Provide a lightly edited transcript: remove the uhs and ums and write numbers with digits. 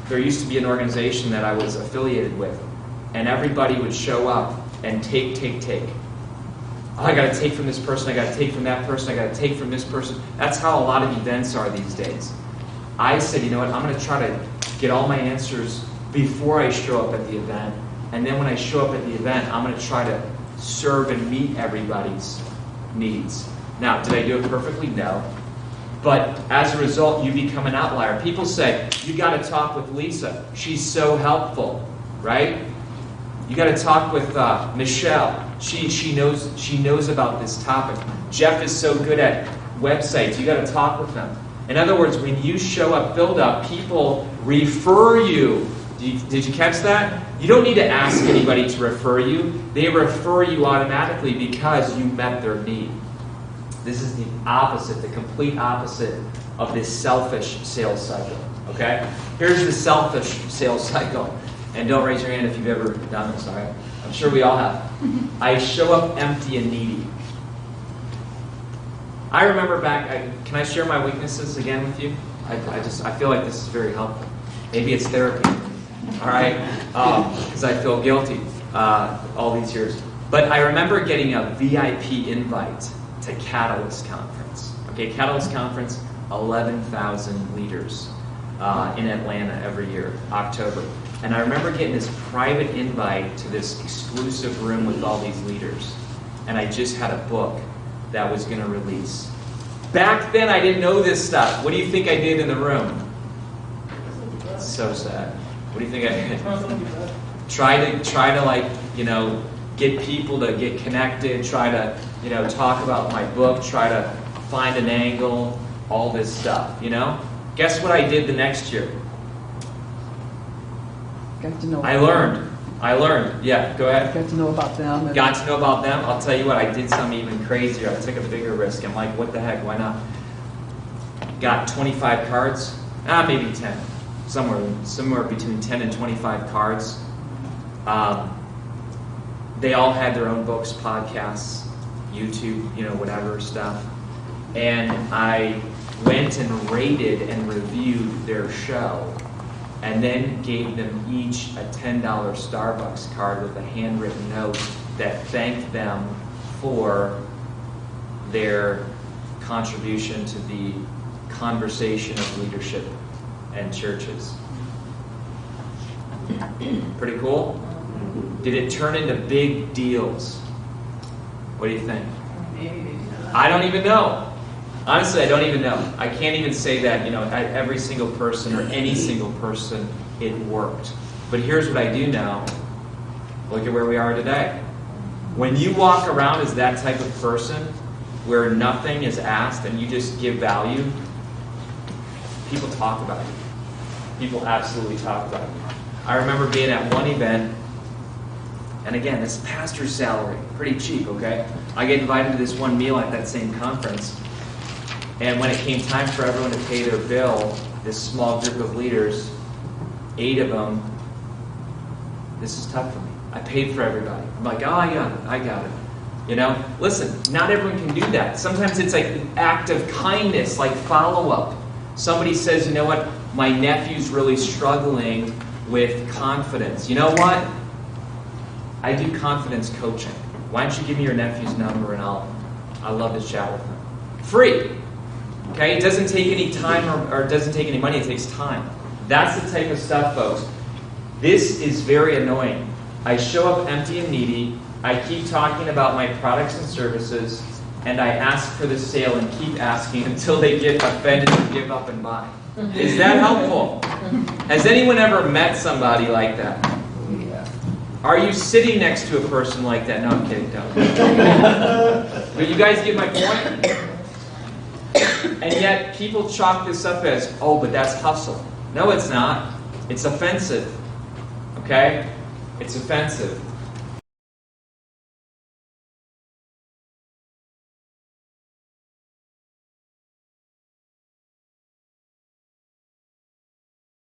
there used to be an organization that I was affiliated with, and everybody would show up and take. Oh, I got to take from this person, I got to take from that person, I got to take from this person. That's how a lot of events are these days. I said, you know what, I'm going to try to get all my answers before I show up at the event. And then when I show up at the event, I'm going to try to serve and meet everybody's needs. Now, did I do it perfectly? No. But as a result, you become an outlier. People say, you got to talk with Lisa. She's so helpful, right? You got to talk with Michelle. She knows about this topic. Jeff is so good at websites. You got to talk with them. In other words, when you show up, build up, people refer you. Did you catch that? You don't need to ask anybody to refer you. They refer you automatically because you met their need. This is the opposite, the complete opposite of this selfish sales cycle. Okay? Here's the selfish sales cycle. And don't raise your hand if you've ever done this, all right? I'm sure we all have. I show up empty and needy. I remember back, can I share my weaknesses again with you? I feel like this is very helpful. Maybe it's therapy, all right? Because I feel guilty all these years. But I remember getting a VIP invite to Catalyst Conference. Okay, Catalyst Conference, 11,000 leaders in Atlanta every year, October. And I remember getting this private invite to this exclusive room with all these leaders. And I just had a book that was going to release. Back then, I didn't know this stuff. What do you think I did in the room? So sad. What do you think I did? Try to like, get people to get connected, try to, talk about my book, try to find an angle, all this stuff, Guess what I did the next year? Got to know. I learned. Yeah, go ahead. Got to know about them. Got to know about them. I'll tell you what, I did something even crazier. I took a bigger risk. I'm like, what the heck, why not? Got 25 cards, maybe 10. Somewhere between 10 and 25 cards. They all had their own books, podcasts, YouTube, whatever stuff. And I went and rated and reviewed their show, and then gave them each a $10 Starbucks card with a handwritten note that thanked them for their contribution to the conversation of leadership and churches. Pretty cool? Did it turn into big deals? What do you think? I don't even know. Honestly, I don't even know. I can't even say that, every single person or any single person, it worked. But here's what I do know. Look at where we are today. When you walk around as that type of person, where nothing is asked and you just give value, people talk about you. People absolutely talk about you. I remember being at one event, and again, it's pastor's salary, pretty cheap, okay? I get invited to this one meal at that same conference. And when it came time for everyone to pay their bill, this small group of leaders, 8 of them, this is tough for me. I paid for everybody. I'm like, oh, I got it. Listen, not everyone can do that. Sometimes it's like an act of kindness, like follow-up. Somebody says, you know what, my nephew's really struggling with confidence. You know what? I do confidence coaching. Why don't you give me your nephew's number and I'd love to chat with him. Free. Okay, it doesn't take any time or it doesn't take any money, it takes time. That's the type of stuff, folks. This is very annoying. I show up empty and needy, I keep talking about my products and services, and I ask for the sale and keep asking until they get offended and give up and buy. Is that helpful? Has anyone ever met somebody like that? Yeah. Are you sitting next to a person like that? No, I'm kidding, don't. But you guys get my point? And yet, people chalk this up as, oh, but that's hustle. No, it's not. It's offensive. Okay? It's offensive.